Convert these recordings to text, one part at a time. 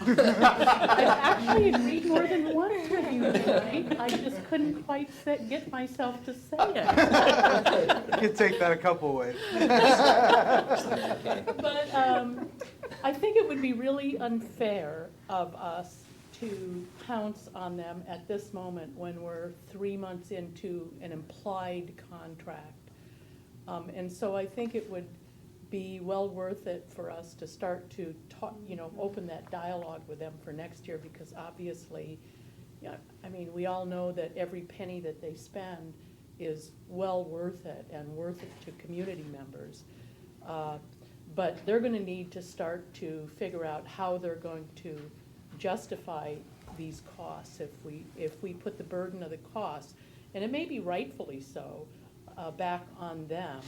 I've actually agreed more than once with you tonight. I just couldn't quite get myself to say it. You could take that a couple ways. But I think it would be really unfair of us to pounce on them at this moment when we're 3 months into an implied contract. And so I think it would be well worth it for us to start to talk, open that dialogue with them for next year, because obviously, yeah, I mean, we all know that every penny that they spend is well worth it and worth it to community members. But they're gonna need to start to figure out how they're going to justify these costs if we put the burden of the costs, and it may be rightfully so, back on them.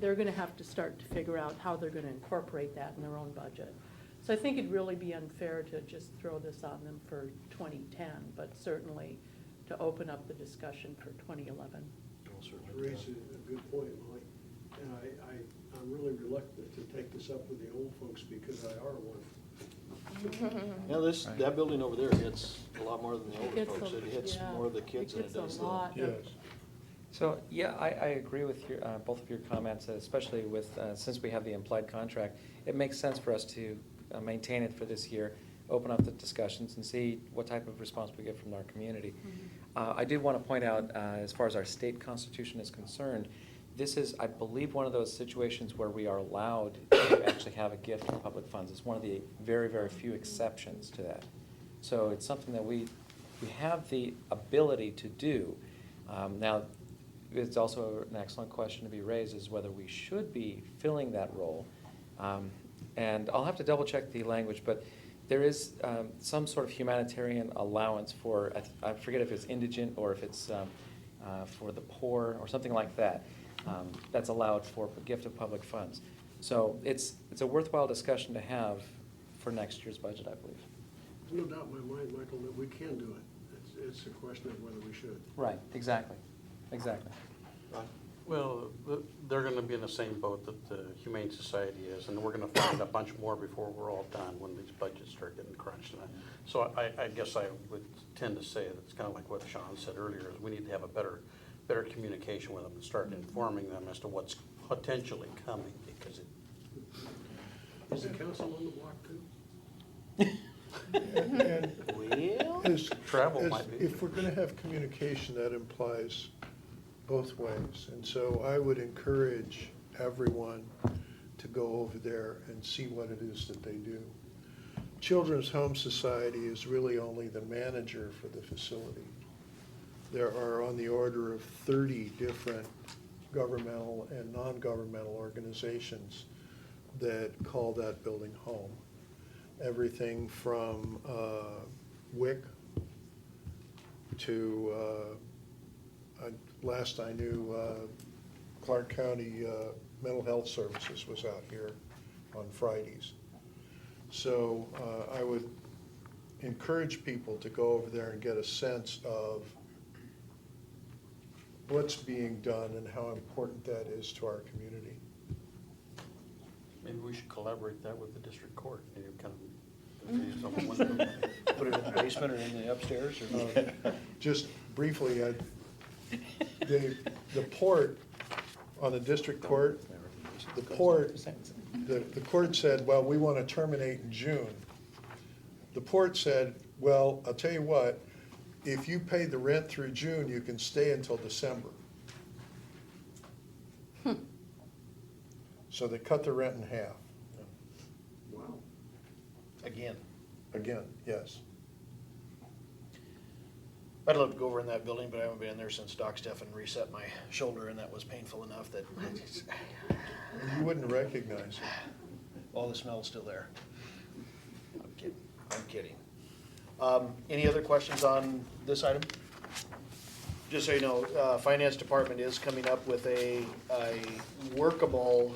They're gonna have to start to figure out how they're gonna incorporate that in their own budget. So I think it'd really be unfair to just throw this on them for 2010, but certainly to open up the discussion for 2011. Raises a good point, Molly. And I'm really reluctant to take this up with the old folks because I are one. Yeah, that building over there hits a lot more than the older folks. It hits yeah, more of the kids than it does a lot. Yes. So, yeah, I agree with your, both of your comments, especially with, since we have the implied contract, it makes sense for us to maintain it for this year, open up the discussions and see what type of response we get from our community. I do want to point out, as far as our state constitution is concerned, this is, I believe, one of those situations where we are allowed to actually have a gift of public funds. It's one of the very, very few exceptions to that. So it's something that we have the ability to do. Now, it's also an excellent question to be raised, is whether we should be filling that role. And I'll have to double check the language, but there is some sort of humanitarian allowance for, I forget if it's indigent or if it's for the poor or something like that. That's allowed for a gift of public funds. So it's a worthwhile discussion to have for next year's budget, I believe. There's no doubt in my mind, Michael, that we can do it. It's a question of whether we should. Right, exactly. Well, they're gonna be in the same boat that the Humane Society is, and we're gonna find a bunch more before we're all done when these budgets start getting crunched. So I guess I would tend to say that it's kind of like what Sean said earlier, is we need to have a better communication with them and start informing them as to what's potentially coming, because it. Is the council on the block too? Well, Travel might be. If we're gonna have communication, that implies both ways. And so I would encourage everyone to go over there and see what it is that they do. Children's Home Society is really only the manager for the facility. There are on the order of 30 different governmental and non-governmental organizations that call that building home. Everything from WIC to, last I knew, Clark County Mental Health Services was out here on Fridays. So I would encourage people to go over there and get a sense of what's being done and how important that is to our community. Maybe we should collaborate that with the district court. Maybe kind of put it in the basement or in the upstairs or? Just briefly, the port on the district court, the court said, well, we want to terminate in June. The port said, well, I'll tell you what, if you pay the rent through June, you can stay until December. So they cut the rent in half. Wow. Again. Again, yes. I'd love to go over in that building, but I haven't been in there since Doc Stephan reset my shoulder, and that was painful enough that You wouldn't recognize it. all the smell's still there. I'm kidding. Any other questions on this item? Just so you know, Finance Department is coming up with a workable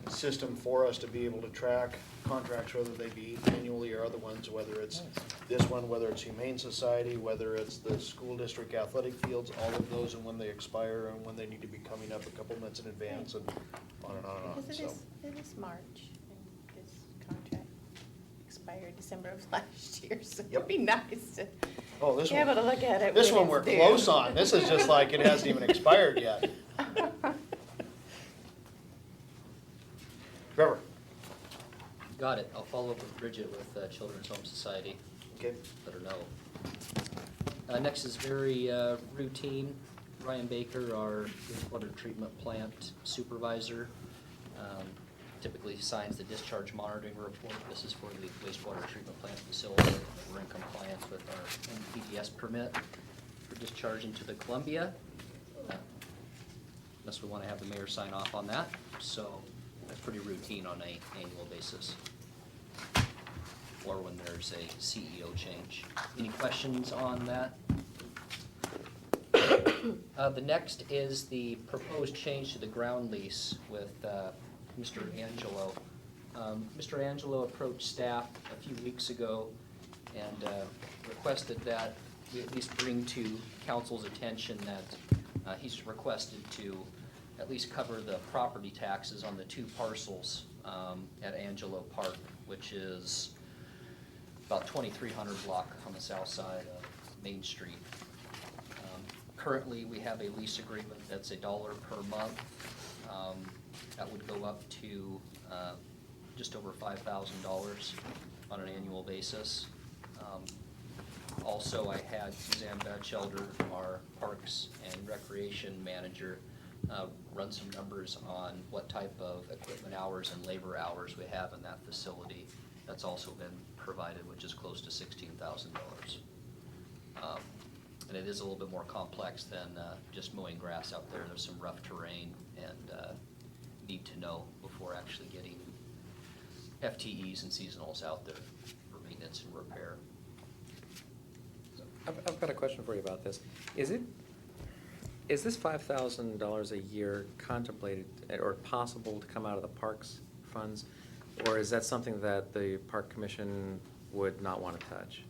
system for us to be able to track contracts, whether they be annually or other ones, whether it's this one, whether it's Humane Society, whether it's the school district athletic fields, all of those, and when they expire and when they need to be coming up a couple months in advance, and on and on and on. Because So it is March, and this contract expired December of last year, so Yep. it'd be nice to Oh, this be able one, to look at it this when one we're it's due. close on. This is just like it hasn't even expired yet. Trevor? Got it. I'll follow up with Bridget with Children's Home Society, Okay. let her know. Next is very routine. Ryan Baker, our wastewater treatment plant supervisor, typically signs the discharge monitoring report. This is for the wastewater treatment plant facility. We're in compliance with our NPDES permit for discharge into the Columbia. Unless we want to have the mayor sign off on that. So that's pretty routine on an annual basis. Or when there's a CEO change. Any questions on that? The next is the proposed change to the ground lease with Mr. Angelo. Mr. Angelo approached staff a few weeks ago and requested that we at least bring to council's attention that he's requested to at least cover the property taxes on the two parcels at Angelo Park, which is about 2300 block on the south side of Main Street. Currently, we have a lease agreement that's $1 per month. That would go up to just over $5,000 on an annual basis. Also, I had Suzanne Batchelder, our Parks and Recreation Manager, run some numbers on what type of equipment hours and labor hours we have in that facility. That's also been provided, which is close to $16,000. And it is a little bit more complex than just mowing grass out there. There's some rough terrain and need to know before actually getting FTEs and seasonals out there for maintenance and repair. I've got a question for you about this. Is this $5,000 a year contemplated or possible to come out of the parks funds? Or is that something that the park commission would not want to touch?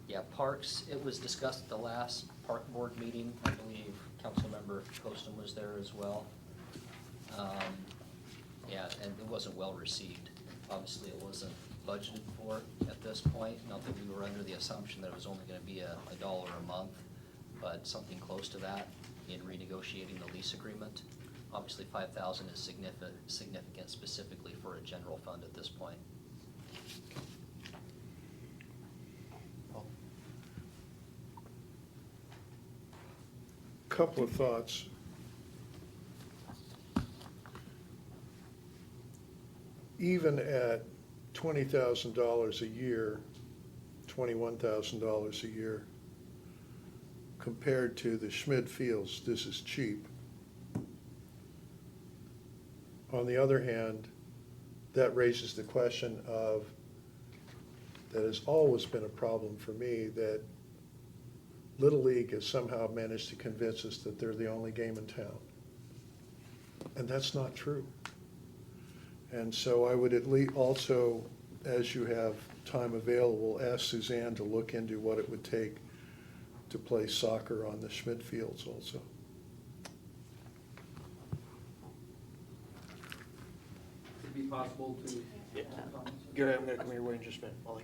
Yeah, parks, it was discussed at the last park board meeting. I believe Councilmember Poston was there as well. Yeah, and it wasn't well received. Obviously, it wasn't budgeted for at this point. Not that we were under the assumption that it was only gonna be $1 a month, but something close to that in renegotiating the lease agreement. Obviously, 5,000 is significant specifically for a general fund at this point. Couple of thoughts. Even at $20,000 a year, $21,000 a year, compared to the Schmid Fields, this is cheap. On the other hand, that raises the question of, that has always been a problem for me, that Little League has somehow managed to convince us that they're the only game in town. And that's not true. And so I would at least also, as you have time available, ask Suzanne to look into what it would take to play soccer on the Schmid Fields also. Would it be possible to? Go ahead, I'm gonna come here, wait just a minute, Molly.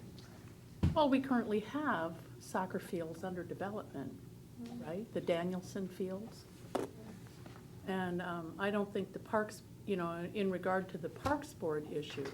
Well, we currently have soccer fields under development, right? The Danielson Fields. And I don't think the parks, in regard to the Parks Board issue,